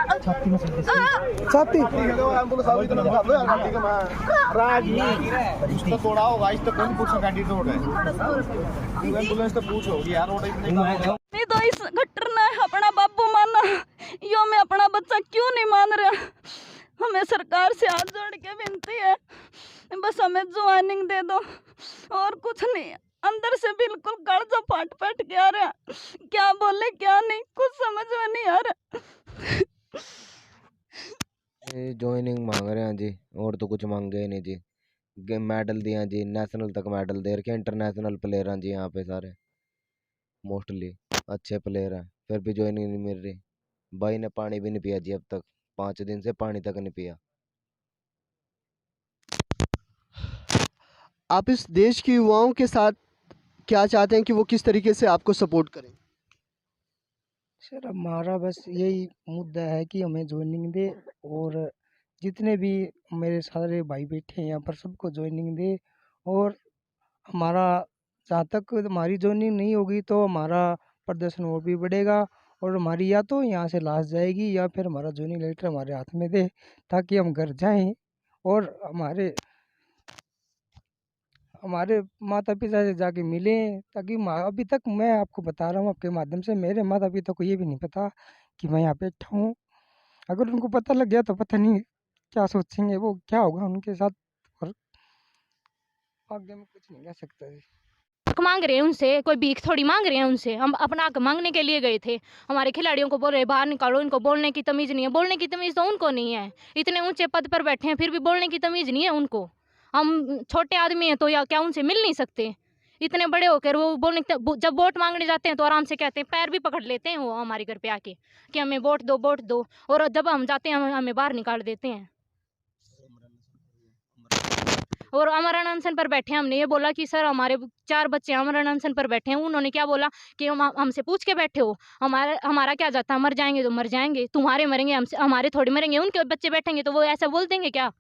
छाती थोड़ा होगा इस तक कौन पूछा गाड़ी रोड है एम्बुलेंस तो पूछ होगी यार रोड नहीं तो इस घटना अपना बाबू माना यो मैं अपना बच्चा क्यों नहीं मान रहा। हमें सरकार से हाथ जोड़ के विनती है बस हमें ज्वाइनिंग दे दो और कुछ नहीं। अंदर से बिल्कुल कालजा फाट फाट के आ रहा क्या बोले क्या नहीं कुछ समझ में नहीं आ रहा। ज्वाइनिंग मांग रहे हैं जी और तो कुछ मांगे ही नहीं जी। मेडल दिया जी नेशनल तक मेडल दे रखे इंटरनेशनल प्लेयर हैं जी यहाँ पे सारे मोस्टली अच्छे प्लेयर हैं फिर भी ज्वाइनिंग नहीं मिल रही। भाई ने पानी भी नहीं पिया जी अब तक 5 दिन से पानी तक नहीं पिया। आप इस देश के युवाओं के साथ क्या चाहते हैं कि वो किस तरीके से आपको सपोर्ट करें? सर हमारा बस यही मुद्दा है कि हमें ज्वाइनिंग दे और जितने भी मेरे सारे भाई बैठे हैं यहाँ पर सबको ज्वाइनिंग दे। और हमारा जहाँ तक हमारी ज्वाइनिंग नहीं होगी तो हमारा प्रदर्शन और भी बढ़ेगा और हमारी या तो यहाँ से लाश जाएगी या फिर हमारा ज्वाइनिंग लेटर हमारे हाथ में दे ताकि हम घर जाएं और हमारे हमारे माता पिता से जाके मिलें। ताकि अभी तक मैं आपको बता रहा हूँ आपके माध्यम से मेरे माता पिता को ये भी नहीं पता कि मैं यहाँ पे बैठा हूँ। अगर उनको पता लग गया तो पता नहीं क्या सोचेंगे वो क्या होगा उनके साथ। और आगे में कुछ नहीं कह सकता जी। हक मांग रहे हैं उनसे कोई भीख थोड़ी मांग रहे हैं उनसे। हम अपना हक मांगने के लिए गए थे। हमारे खिलाड़ियों को बोल रहे बाहर निकालो इनको बोलने की तमीज़ नहीं है। बोलने की तमीज़ तो उनको नहीं है इतने ऊंचे पद पर बैठे हैं फिर भी बोलने की तमीज़ नहीं है उनको। हम छोटे आदमी हैं तो या क्या उनसे मिल नहीं सकते। इतने बड़े होकर वो बोलने जब वोट मांगने जाते हैं तो आराम से कहते हैं पैर भी पकड़ लेते हैं वो हमारे घर पे आके कि हमें वोट दो और जब हम जाते हैं हमें बाहर निकाल देते हैं। और अमरण अनशन पर बैठे हमने ये बोला कि सर हमारे 4 बच्चे अमरण अनशन पर बैठे हैं। उन्होंने क्या बोला कि हमसे पूछ के बैठे हो हमारा क्या जाता है मर जाएंगे तो मर जाएंगे तुम्हारे मरेंगे हमसे हमारे थोड़ी मरेंगे। उनके बच्चे बैठेंगे तो वो ऐसा बोल देंगे क्या?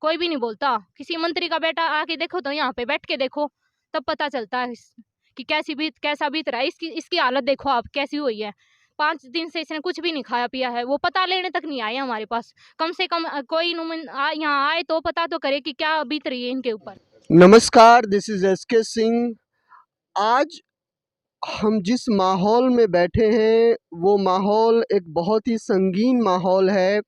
कोई भी नहीं बोलता। किसी मंत्री का बेटा आके देखो तो यहाँ पे बैठ के देखो तब पता चलता है कि कैसा बीत रहा है। इसकी हालत देखो आप कैसी हुई है। 5 दिन से इसने कुछ भी नहीं खाया पिया है। वो पता लेने तक नहीं आए हमारे पास। कम से कम कोई यहाँ आए तो पता तो करे कि क्या बीत रही है इनके ऊपर। नमस्कार, दिस इज SK सिंह। आज हम जिस माहौल में बैठे हैं वो माहौल एक बहुत ही संगीन माहौल है।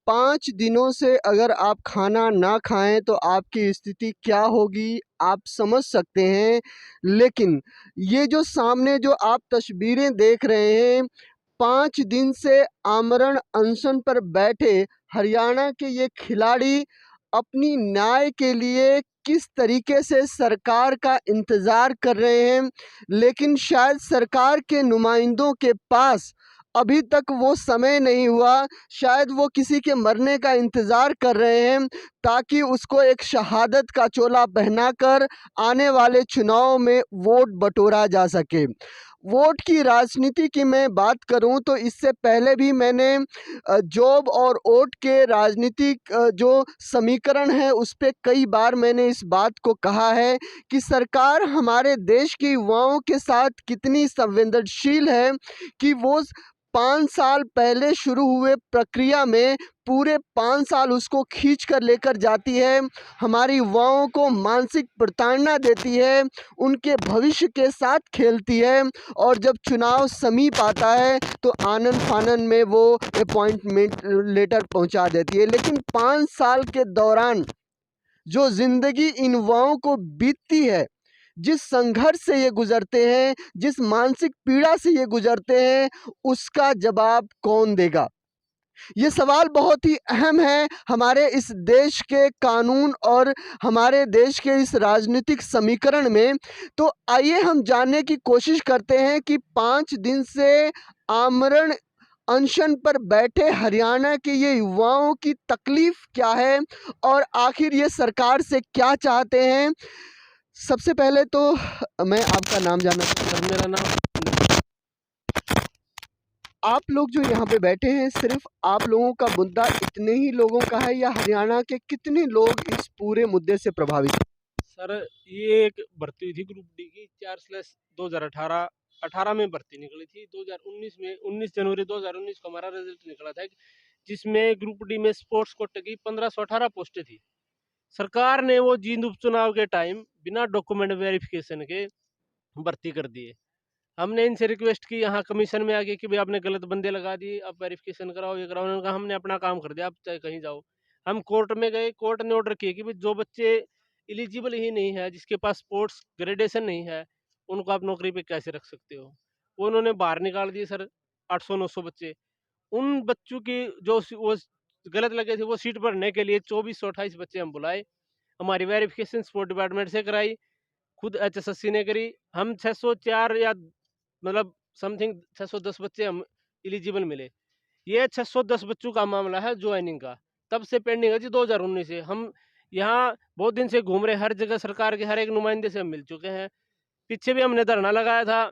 5 दिनों से अगर आप खाना ना खाएं तो आपकी स्थिति क्या होगी आप समझ सकते हैं। लेकिन ये जो सामने जो आप तस्वीरें देख रहे हैं 5 दिन से आमरण अनशन पर बैठे हरियाणा के ये खिलाड़ी अपनी न्याय के लिए किस तरीके से सरकार का इंतज़ार कर रहे हैं। लेकिन शायद सरकार के नुमाइंदों के पास अभी तक वो समय नहीं हुआ। शायद वो किसी के मरने का इंतज़ार कर रहे हैं ताकि उसको एक शहादत का चोला पहनाकर आने वाले चुनाव में वोट बटोरा जा सके। वोट की राजनीति की मैं बात करूं तो इससे पहले भी मैंने जॉब और वोट के राजनीतिक जो समीकरण है उस पे कई बार मैंने इस बात को कहा है कि सरकार हमारे देश के युवाओं के साथ कितनी संवेदनशील है कि वो 5 साल पहले शुरू हुए प्रक्रिया में पूरे 5 साल उसको खींच कर लेकर जाती है। हमारी युवाओं को मानसिक प्रताड़ना देती है, उनके भविष्य के साथ खेलती है और जब चुनाव समीप आता है तो आनन फानन में वो अपॉइंटमेंट लेटर पहुंचा देती है। लेकिन 5 साल के दौरान जो ज़िंदगी इन युवाओं को बीतती है, जिस संघर्ष से ये गुज़रते हैं, जिस मानसिक पीड़ा से ये गुज़रते हैं, उसका जवाब कौन देगा? ये सवाल बहुत ही अहम है हमारे इस देश के कानून और हमारे देश के इस राजनीतिक समीकरण में। तो आइए हम जानने की कोशिश करते हैं कि 5 दिन से आमरण अनशन पर बैठे हरियाणा के ये युवाओं की तकलीफ़ क्या है और आखिर ये सरकार से क्या चाहते हैं। सबसे पहले तो मैं आपका नाम जानना चाहता हूँ। मेरा नाम आप लोग जो यहाँ पे बैठे हैं सिर्फ आप लोगों का मुद्दा इतने ही लोगों का है या हरियाणा के कितने लोग इस पूरे मुद्दे से प्रभावित हैं? सर ये एक भर्ती हुई थी ग्रुप डी की 4/2018 2018 में भर्ती निकली थी। 2019 में 19 जनवरी 2019 को हमारा रिजल्ट निकला था, जिसमें ग्रुप डी में स्पोर्ट्स कोटे की 1518 पोस्टें थी। सरकार ने वो जींद उपचुनाव के टाइम बिना डॉक्यूमेंट वेरिफिकेशन के भर्ती कर दिए। हमने इनसे रिक्वेस्ट की यहाँ कमीशन में आके कि भाई आपने गलत बंदे लगा दिए, आप वेरिफिकेशन कराओ, ये कराओ। उन्होंने कहा हमने अपना काम कर दिया, आप चाहे कहीं जाओ। हम कोर्ट में गए, कोर्ट ने ऑर्डर किया कि भाई जो बच्चे एलिजिबल ही नहीं है, जिसके पास स्पोर्ट्स ग्रेडेशन नहीं है, उनको आप नौकरी पे कैसे रख सकते हो। वो उन्होंने बाहर निकाल दिए सर 800-900 बच्चे। उन बच्चों की जो वो गलत लगे थे, वो सीट भरने के लिए 2428 बच्चे हम बुलाए। हमारी वेरिफिकेशन स्पोर्ट डिपार्टमेंट से कराई, खुद HSSC ने करी। हम 604 या मतलब समथिंग 610 बच्चे हम एलिजिबल मिले। ये 610 बच्चों का मामला है ज्वाइनिंग का, तब से पेंडिंग है जी 2019 से। हम यहाँ बहुत दिन से घूम रहे, हर जगह सरकार के हर एक नुमाइंदे से हम मिल चुके हैं। पीछे भी हमने धरना लगाया था,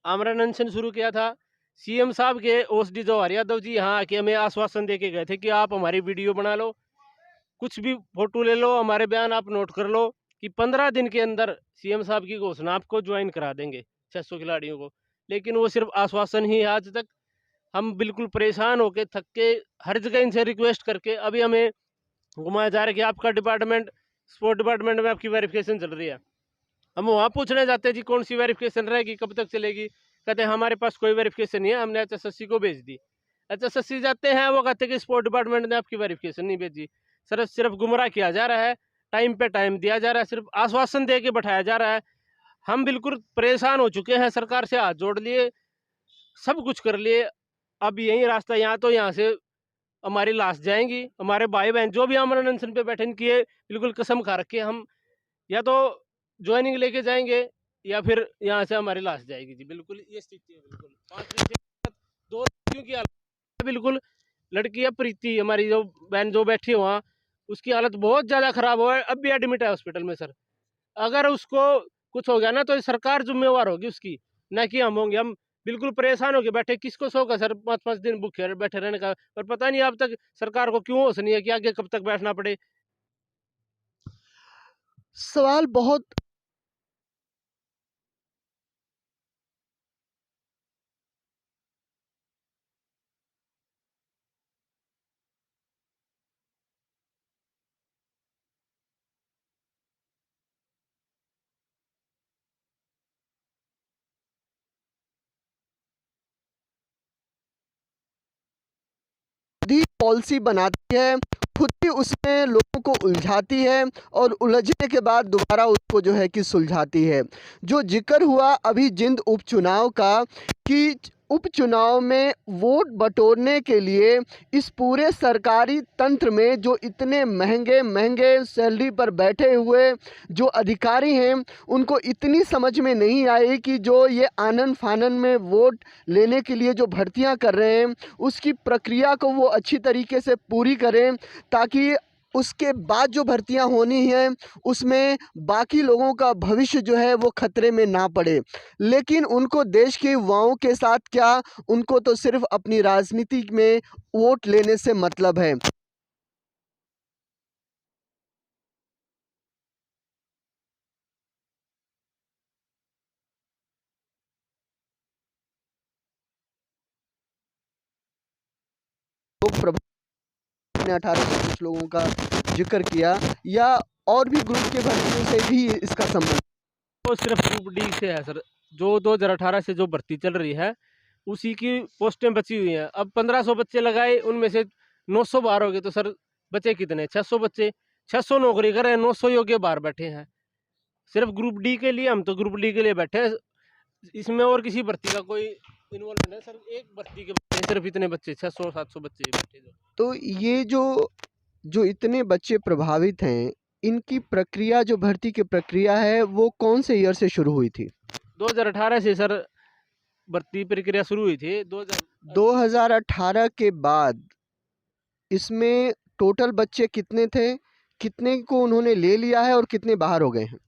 आमरण अनशन शुरू किया था। CM साहब के OSD जवाहर यादव जी यहाँ आके हमें आश्वासन दे के गए थे कि आप हमारी वीडियो बना लो, कुछ भी फोटो ले लो, हमारे बयान आप नोट कर लो कि 15 दिन के अंदर CM साहब की घोषणा आपको ज्वाइन करा देंगे 600 खिलाड़ियों को। लेकिन वो सिर्फ आश्वासन ही है आज तक। हम बिल्कुल परेशान होके थक के हर जगह इनसे रिक्वेस्ट करके अभी हमें घुमाया जा रहा है कि आपका डिपार्टमेंट स्पोर्ट डिपार्टमेंट में आपकी वेरिफिकेशन चल रही है। हम वहाँ पूछने जाते हैं जी कौन सी वेरिफिकेशन रहेगी, कब तक चलेगी। कहते हैं हमारे पास कोई वेरिफिकेशन नहीं है, हमने HSSC को भेज दी। HSSC जाते हैं, वो कहते हैं कि स्पोर्ट डिपार्टमेंट ने आपकी वेरिफिकेशन नहीं भेजी। सिर्फ गुमराह किया जा रहा है, टाइम पे टाइम दिया जा रहा है, सिर्फ आश्वासन दे के बैठाया जा रहा है। हम बिल्कुल परेशान हो चुके हैं, सरकार से हाथ जोड़ लिए, सब कुछ कर लिए। अब यही रास्ता, यहाँ तो यहाँ से हमारी लाश जाएंगी। हमारे भाई बहन जो भी आमरण अनशन पे बैठे किए बिल्कुल कसम खा रखे, हम या तो ज्वाइनिंग लेके जाएंगे या फिर यहाँ से हमारी लाश जाएगी जी। बिल्कुल ये स्थिति है। बिल्कुल 5 दिन से 2 लड़कियों की हालत है, बिल्कुल लड़की है प्रीति, हमारी जो बहन जो बैठी है वहाँ, उसकी हालत बहुत ज़्यादा खराब हुआ है, अब भी एडमिट है हॉस्पिटल में सर। अगर उसको कुछ हो गया ना तो सरकार जिम्मेवार होगी उसकी, ना कि हम होंगे। हम बिल्कुल परेशान होके बैठे, किसको शौक है सर 5-5 दिन भूखे बैठे रहने का। और पता नहीं अब तक सरकार को क्यों होश नहीं है कि आगे कब तक बैठना पड़े। सवाल बहुत ही पॉलिसी बनाती है, खुद ही उसमें लोगों को उलझाती है और उलझने के बाद दोबारा उसको जो है कि सुलझाती है। जो जिक्र हुआ अभी जींद उपचुनाव का कि उपचुनाव में वोट बटोरने के लिए इस पूरे सरकारी तंत्र में जो इतने महंगे महंगे सैलरी पर बैठे हुए जो अधिकारी हैं, उनको इतनी समझ में नहीं आई कि जो ये आनन फानन में वोट लेने के लिए जो भर्तियां कर रहे हैं, उसकी प्रक्रिया को वो अच्छी तरीके से पूरी करें, ताकि उसके बाद जो भर्तियां होनी हैं उसमें बाकी लोगों का भविष्य जो है वो खतरे में ना पड़े। लेकिन उनको देश के युवाओं के साथ क्या, उनको तो सिर्फ अपनी राजनीति में वोट लेने से मतलब है। लोग प्रभाव ने 18 से कुछ लोगों का जिक्र किया, या और भी ग्रुप के भर्तियों से भी इसका संबंध? तो सिर्फ ग्रुप डी से है सर, जो 2018 से जो भर्ती चल रही है उसी की पोस्टें बची हुई हैं। अब 1500 बच्चे लगाए, उनमें से 900 बाहर हो गए, तो सर बचे कितने? 600 बच्चे। 600 नौकरी कर रहे हैं, 900 योग्य बाहर बैठे हैं सिर्फ ग्रुप डी के लिए। हम तो ग्रुप डी के लिए बैठे हैं, इसमें और किसी भर्ती का कोई इन्वॉल्व नहीं है सर। एक भर्ती के बच्चे सिर्फ इतने बच्चे 600-700 बच्चे बैठे। तो ये जो इतने बच्चे प्रभावित हैं, इनकी प्रक्रिया, जो भर्ती की प्रक्रिया है, वो कौन से ईयर से शुरू हुई थी? 2018 से सर भर्ती प्रक्रिया शुरू हुई थी। 2018 के बाद इसमें टोटल बच्चे कितने थे, कितने को उन्होंने ले लिया है और कितने बाहर हो गए हैं?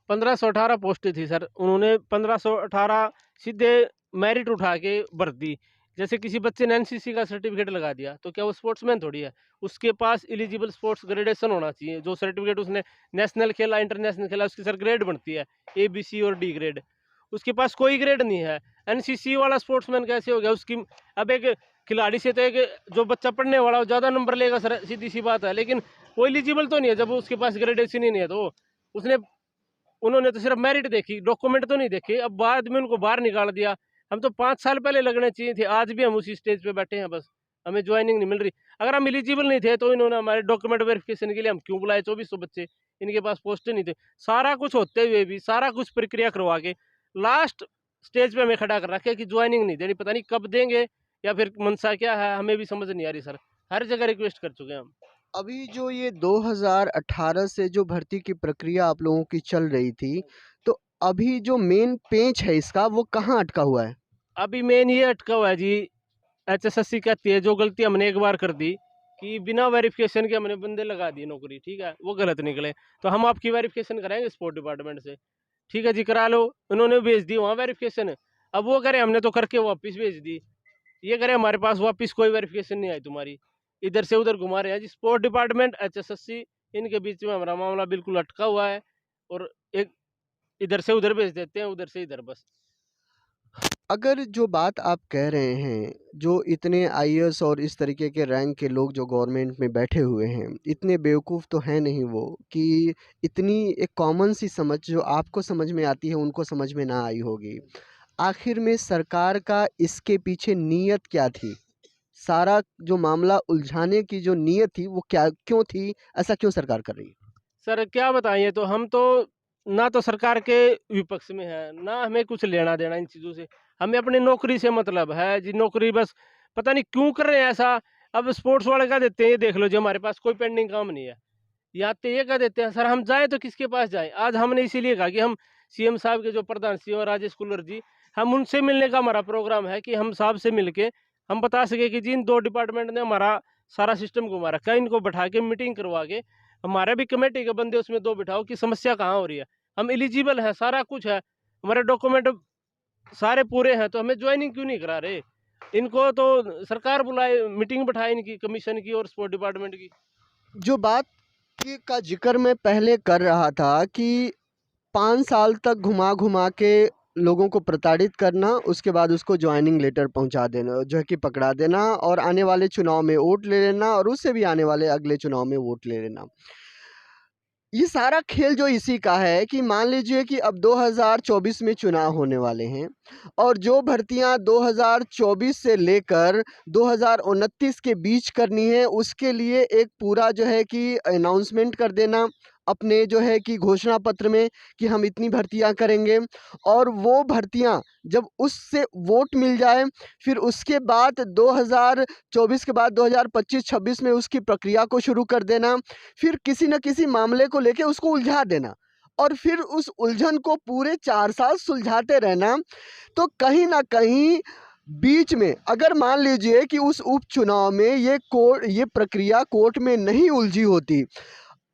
1518 पोस्टें थी सर, उन्होंने 1518 सीधे मेरिट उठा के भर दी। जैसे किसी बच्चे ने NCC का सर्टिफिकेट लगा दिया तो क्या वो स्पोर्ट्समैन थोड़ी है, उसके पास एलिजिबल स्पोर्ट्स ग्रेडेशन होना चाहिए। जो सर्टिफिकेट उसने नेशनल खेला, इंटरनेशनल खेला, उसकी सर ग्रेड बनती है A B C और D ग्रेड। उसके पास कोई ग्रेड नहीं है। एनसीसी वाला स्पोर्ट्समैन कैसे हो गया उसकी? अब एक खिलाड़ी से तो एक जो बच्चा पढ़ने वाला वो ज़्यादा नंबर लेगा सर, सीधी सी बात है, लेकिन वो एलिजिबल तो नहीं है जब उसके पास ग्रेडेशन ही नहीं है। तो उसने उन्होंने तो सिर्फ मेरिट देखी, डॉक्यूमेंट तो नहीं देखे। अब बाद में उनको बाहर निकाल दिया। हम तो 5 साल पहले लगने चाहिए थे, आज भी हम उसी स्टेज पे बैठे हैं, बस हमें ज्वाइनिंग नहीं मिल रही। अगर हम एलिजिबल नहीं थे तो इन्होंने हमारे डॉक्यूमेंट वेरिफिकेशन के लिए हम क्यों बुलाए 2400 बच्चे? इनके पास पोस्ट नहीं थे। सारा कुछ होते हुए भी, सारा कुछ प्रक्रिया करवा के लास्ट स्टेज पे हमें खड़ा कर रखे कि ज्वाइनिंग नहीं देनी। पता नहीं कब देंगे या फिर मनसा क्या है, हमें भी समझ नहीं आ रही सर। हर जगह रिक्वेस्ट कर चुके हैं हम। अभी जो ये 2018 से जो भर्ती की प्रक्रिया आप लोगों की चल रही थी, तो अभी जो मेन पेंच है इसका वो कहाँ अटका हुआ है? अभी मेन ये अटका हुआ है जी, एचएसएससी कहती है जो गलती हमने एक बार कर दी कि बिना वेरिफिकेशन के हमने बंदे लगा दिए नौकरी, ठीक है, वो गलत निकले तो हम आपकी वेरिफिकेशन कराएंगे स्पोर्ट डिपार्टमेंट से। ठीक है जी, करा लो। उन्होंने भेज दी वहाँ वेरिफिकेशन। अब वो करें हमने तो करके वापस भेज दी, ये करें हमारे पास वापस कोई वेरिफिकेशन नहीं आई तुम्हारी, इधर से उधर घुमा रहे हैं जी। स्पोर्ट डिपार्टमेंट एचएसएससी इनके बीच में हमारा मामला बिल्कुल अटका हुआ है, और एक इधर से उधर भेज देते हैं, उधर से इधर बस। अगर जो बात आप कह रहे हैं, जो इतने आईएएस और इस तरीके के रैंक के लोग जो गवर्नमेंट में बैठे हुए हैं, इतने बेवकूफ़ तो हैं नहीं वो कि इतनी एक कॉमन सी समझ जो आपको समझ में आती है उनको समझ में ना आई होगी। आखिर में सरकार का इसके पीछे नीयत क्या थी? सारा जो मामला उलझाने की जो नीयत थी वो क्या क्यों थी? ऐसा क्यों सरकार कर रही है? सर क्या बताएं, तो हम तो ना तो सरकार के विपक्ष में है, ना हमें कुछ लेना देना इन चीज़ों से। हमें अपनी नौकरी से मतलब है जी, नौकरी बस पता नहीं क्यों कर रहे हैं ऐसा। अब स्पोर्ट्स वाले क्या देते हैं, ये देख लो जी, हमारे पास कोई पेंडिंग काम नहीं है, या तो ये कह देते हैं सर हम जाएं तो किसके पास जाएं। आज हमने इसीलिए कहा कि हम सीएम साहब के जो प्रधान सीएम राजेश कुल्लर जी, हम उनसे मिलने का हमारा प्रोग्राम है कि हम साहब से मिलके हम बता सके कि जिन 2 डिपार्टमेंट ने हमारा सारा सिस्टम घुमा रखा है, इनको बैठा के मीटिंग करवा के हमारे भी कमेटी के बंदे उसमें 2 बिठाओ कि समस्या कहाँ हो रही है। हम एलिजिबल हैं, सारा कुछ है, हमारे डॉक्यूमेंट सारे पूरे हैं, तो हमें ज्वाइनिंग क्यों नहीं करा रहे? इनको तो सरकार बुलाए, मीटिंग बैठाए इनकी कमीशन की और स्पोर्ट डिपार्टमेंट की। जो बात का जिक्र मैं पहले कर रहा था कि 5 साल तक घुमा-घुमा के लोगों को प्रताड़ित करना, उसके बाद उसको जॉइनिंग लेटर पहुंचा देना, जो है कि पकड़ा देना और आने वाले चुनाव में वोट ले लेना और उससे भी आने वाले अगले चुनाव में वोट ले लेना। ये सारा खेल जो इसी का है कि मान लीजिए कि अब 2024 में चुनाव होने वाले हैं और जो भर्तियां 2024 से लेकर 2029 के बीच करनी है, उसके लिए एक पूरा जो है कि अनाउंसमेंट कर देना अपने जो है कि घोषणा पत्र में कि हम इतनी भर्तियां करेंगे, और वो भर्तियां जब उससे वोट मिल जाए, फिर उसके बाद 2024 के बाद 2025-26 में उसकी प्रक्रिया को शुरू कर देना, फिर किसी न किसी मामले को लेके उसको उलझा देना और फिर उस उलझन को पूरे 4 साल सुलझाते रहना। तो कहीं न कहीं बीच में अगर मान लीजिए कि उस उपचुनाव में ये प्रक्रिया कोर्ट में नहीं उलझी होती,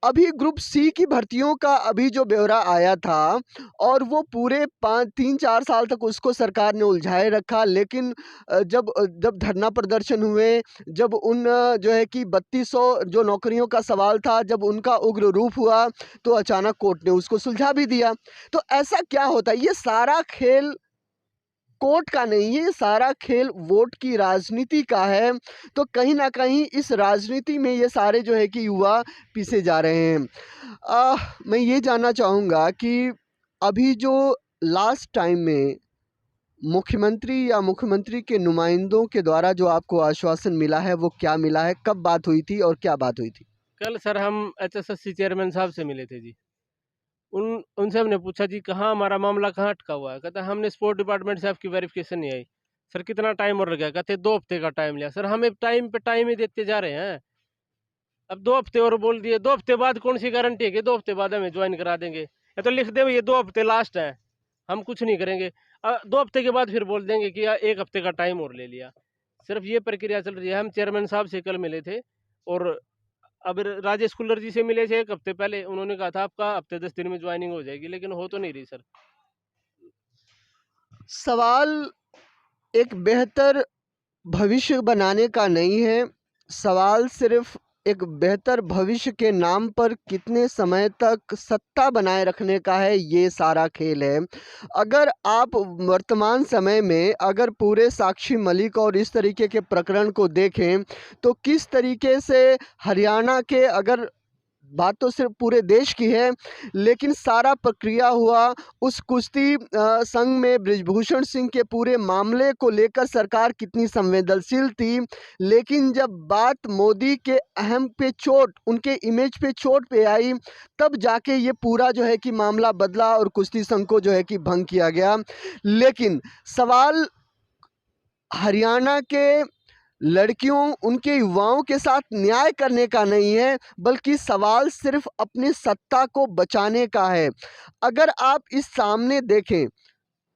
अभी ग्रुप सी की भर्तियों का अभी जो ब्यौरा आया था और वो पूरे 3-4 साल तक उसको सरकार ने उलझाए रखा, लेकिन जब धरना प्रदर्शन हुए, जब उन जो है कि 3200 जो नौकरियों का सवाल था, जब उनका उग्र रूप हुआ, तो अचानक कोर्ट ने उसको सुलझा भी दिया। तो ऐसा क्या होता है? ये सारा खेल कोर्ट का नहीं है, ये सारा खेल वोट की राजनीति का है। तो कहीं न कहीं इस राजनीति में ये सारे जो है कि युवा पीसे जा रहे हैं। मैं ये जानना चाहूँगा कि अभी जो लास्ट टाइम में मुख्यमंत्री या मुख्यमंत्री के नुमाइंदों के द्वारा जो आपको आश्वासन मिला है, वो क्या मिला है? कब बात हुई थी और क्या बात हुई थी? कल सर हम एचएसएससी चेयरमैन साहब से मिले थे जी। उनसे हमने पूछा जी कहाँ हमारा मामला कहाँ अटका हुआ है? कहता हमने स्पोर्ट डिपार्टमेंट से आपकी वेरिफिकेशन नहीं आई। सर कितना टाइम और लगेगा? कहते 2 हफ्ते का टाइम लिया। सर हमें टाइम पे टाइम ही देते जा रहे हैं। अब 2 हफ्ते और बोल दिए, 2 हफ्ते बाद कौन सी गारंटी है कि 2 हफ्ते बाद हमें ज्वाइन करा देंगे? या तो लिख दे ये 2 हफ्ते लास्ट है, हम कुछ नहीं करेंगे। 2 हफ्ते के बाद फिर बोल देंगे कि 1 हफ्ते का टाइम और ले लिया। सिर्फ ये प्रक्रिया चल रही है। हम चेयरमैन साहब से कल मिले थे और अब राजेश कुल्लर जी से मिले थे 1 हफ्ते पहले। उन्होंने कहा था आपका हफ्ते 10 दिन में ज्वाइनिंग हो जाएगी, लेकिन हो तो नहीं रही सर। सवाल एक बेहतर भविष्य बनाने का नहीं है, सवाल सिर्फ एक बेहतर भविष्य के नाम पर कितने समय तक सत्ता बनाए रखने का है, ये सारा खेल है। अगर आप वर्तमान समय में अगर पूरे साक्षी मलिक और इस तरीके के प्रकरण को देखें तो किस तरीके से हरियाणा के, अगर बात तो सिर्फ पूरे देश की है, लेकिन सारा प्रक्रिया हुआ उस कुश्ती संघ में बृजभूषण सिंह के पूरे मामले को लेकर सरकार कितनी संवेदनशील थी, लेकिन जब बात मोदी के अहम पे चोट, उनके इमेज पे चोट पे आई, तब जाके ये पूरा जो है कि मामला बदला और कुश्ती संघ को जो है कि भंग किया गया। लेकिन सवाल हरियाणा के लड़कियों, उनके युवाओं के साथ न्याय करने का नहीं है, बल्कि सवाल सिर्फ अपनी सत्ता को बचाने का है। अगर आप इस सामने देखें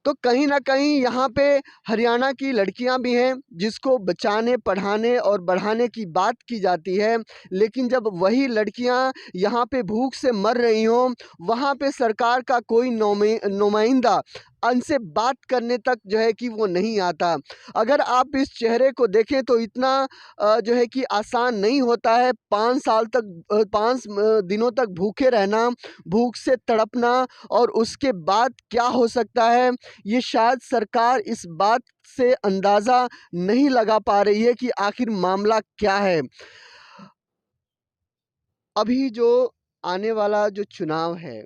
तो कहीं ना कहीं यहाँ पे हरियाणा की लड़कियाँ भी हैं जिसको बचाने, पढ़ाने और बढ़ाने की बात की जाती है, लेकिन जब वही लड़कियाँ यहाँ पे भूख से मर रही हों, वहाँ पे सरकार का कोई नुमाइंदा उनसे बात करने तक जो है कि वो नहीं आता। अगर आप इस चेहरे को देखें तो इतना जो है कि आसान नहीं होता है। 5 साल तक 5 दिनों तक भूखे रहना, भूख से तड़पना, और उसके बाद क्या हो सकता है, ये शायद सरकार इस बात से अंदाज़ा नहीं लगा पा रही है कि आखिर मामला क्या है। अभी जो आने वाला जो चुनाव है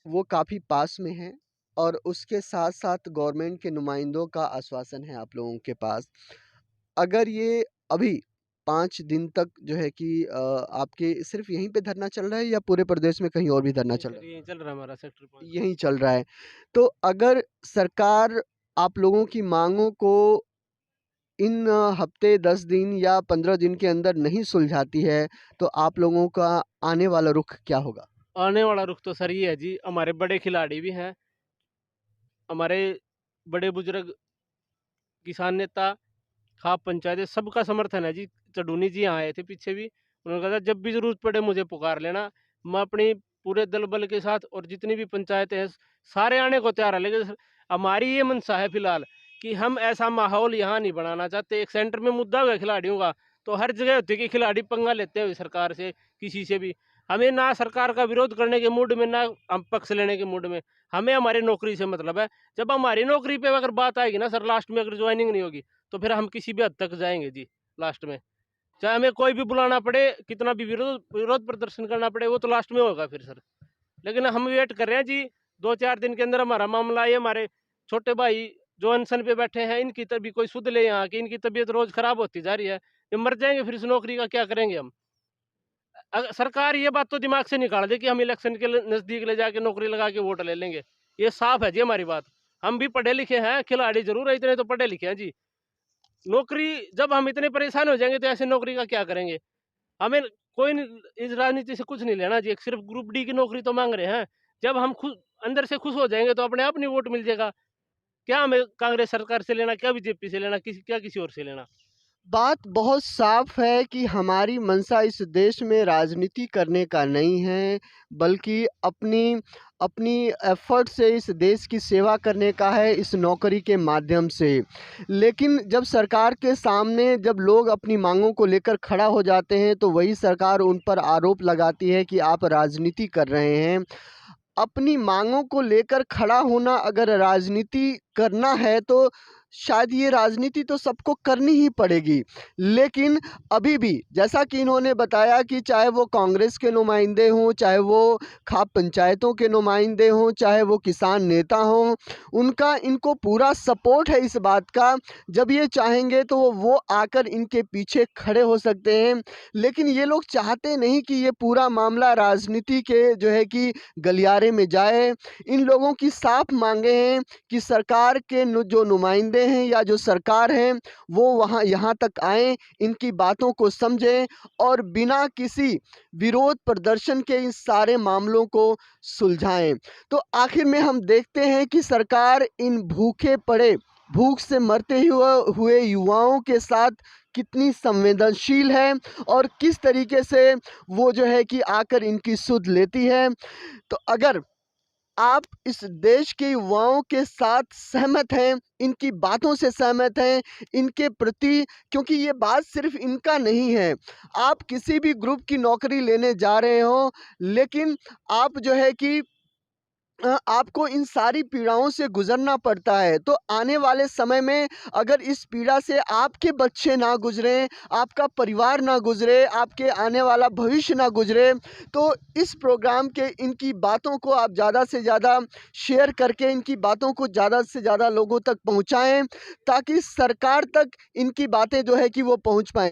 वो काफ़ी पास में है और उसके साथ-साथ गवर्नमेंट के नुमाइंदों का आश्वासन है आप लोगों के पास। अगर ये अभी 5 दिन तक जो है कि आपके सिर्फ़ यहीं पे धरना चल रहा है या पूरे प्रदेश में कहीं और भी धरना चल रहा है? यही चल रहा है हमारा सेक्टर 5 यहीं चल रहा है। तो अगर सरकार आप लोगों की माँगों को इन हफ़्ते, 10 दिन या 15 दिन के अंदर नहीं सुलझाती है, तो आप लोगों का आने वाला रुख क्या होगा? आने वाला रुख तो सर ये है जी, हमारे बड़े खिलाड़ी भी हैं, हमारे बड़े बुजुर्ग, किसान नेता, खाप पंचायतें, सबका समर्थन है जी। चडूनी जी यहाँ आए थे पीछे भी, उन्होंने कहा था जब भी ज़रूरत पड़े मुझे पुकार लेना, मैं अपनी पूरे दल बल के साथ और जितनी भी पंचायतें हैं सारे आने को तैयार है। लेकिन हमारी ये मंशा है फिलहाल कि हम ऐसा माहौल यहाँ नहीं बनाना चाहते। एक सेंटर में मुद्दा हुआ खिलाड़ियों का, तो हर जगह होती है कि खिलाड़ी पंगा लेते हुए सरकार से, किसी से भी। हमें ना सरकार का विरोध करने के मूड में, ना हम पक्ष लेने के मूड में, हमें हमारी नौकरी से मतलब है। जब हमारी नौकरी पे अगर बात आएगी ना सर, लास्ट में अगर ज्वाइनिंग नहीं होगी तो फिर हम किसी भी हद तक जाएंगे जी लास्ट में। चाहे हमें कोई भी बुलाना पड़े, कितना भी विरोध प्रदर्शन करना पड़े, वो तो लास्ट में होगा फिर सर। लेकिन हम वेट कर रहे हैं जी, 2-4 दिन के अंदर हमारा मामला, ये हमारे छोटे भाई जो अनशन पे बैठे हैं, इनकी तभी कोई सुध ले यहाँ की। इनकी तबीयत रोज खराब होती जा रही है, ये मर जाएंगे, फिर इस नौकरी का क्या करेंगे हम। सरकार ये बात तो दिमाग से निकाल दे कि हम इलेक्शन के नजदीक ले जाके नौकरी लगा के वोट ले लेंगे। ये साफ है जी हमारी बात। हम भी पढ़े लिखे हैं, खिलाड़ी जरूर है, इतने तो पढ़े लिखे हैं जी। नौकरी जब हम इतने परेशान हो जाएंगे तो ऐसे नौकरी का क्या करेंगे। हमें कोई इस राजनीति से कुछ नहीं लेना जी, सिर्फ ग्रुप डी की नौकरी तो मांग रहे हैं। जब हम खुद अंदर से खुश हो जाएंगे तो अपने आप नहीं वोट मिल जाएगा। क्या हमें कांग्रेस सरकार से लेना, क्या बीजेपी से लेना, किसी और से लेना। बात बहुत साफ है कि हमारी मंशा इस देश में राजनीति करने का नहीं है, बल्कि अपनी अपनी एफर्ट से इस देश की सेवा करने का है, इस नौकरी के माध्यम से। लेकिन जब सरकार के सामने जब लोग अपनी मांगों को लेकर खड़ा हो जाते हैं तो वही सरकार उन पर आरोप लगाती है कि आप राजनीति कर रहे हैं। अपनी मांगों को लेकर खड़ा होना अगर राजनीति करना है तो शायद ये राजनीति तो सबको करनी ही पड़ेगी। लेकिन अभी भी जैसा कि इन्होंने बताया कि चाहे वो कांग्रेस के नुमाइंदे हों, चाहे वो खाप पंचायतों के नुमाइंदे हों, चाहे वो किसान नेता हों, उनका इनको पूरा सपोर्ट है इस बात का। जब ये चाहेंगे तो वो आकर इनके पीछे खड़े हो सकते हैं। लेकिन ये लोग चाहते नहीं कि ये पूरा मामला राजनीति के जो है कि गलियारे में जाए। इन लोगों की साफ मांगे हैं कि सरकार के जो नुमाइंदे हैं या जो सरकार है वो वहाँ यहाँ तक आएँ, इनकी बातों को समझें और बिना किसी विरोध प्रदर्शन के इस सारे मामलों को सुलझाएं। तो आखिर में हम देखते हैं कि सरकार इन भूखे पड़े, भूख से मरते हुए युवाओं के साथ कितनी संवेदनशील है और किस तरीके से वो जो है कि आकर इनकी सुध लेती है। तो अगर आप इस देश के युवाओं के साथ सहमत हैं, इनकी बातों से सहमत हैं, इनके प्रति, क्योंकि ये बात सिर्फ इनका नहीं है। आप किसी भी ग्रुप की नौकरी लेने जा रहे हो, लेकिन आप जो है कि आपको इन सारी पीड़ाओं से गुज़रना पड़ता है। तो आने वाले समय में अगर इस पीड़ा से आपके बच्चे ना गुज़रें, आपका परिवार ना गुज़रे, आपके आने वाला भविष्य ना गुज़रे, तो इस प्रोग्राम के इनकी बातों को आप ज़्यादा से ज़्यादा शेयर करके इनकी बातों को ज़्यादा से ज़्यादा लोगों तक पहुँचाएँ, ताकि सरकार तक इनकी बातें जो है कि वो पहुँच पाएँ।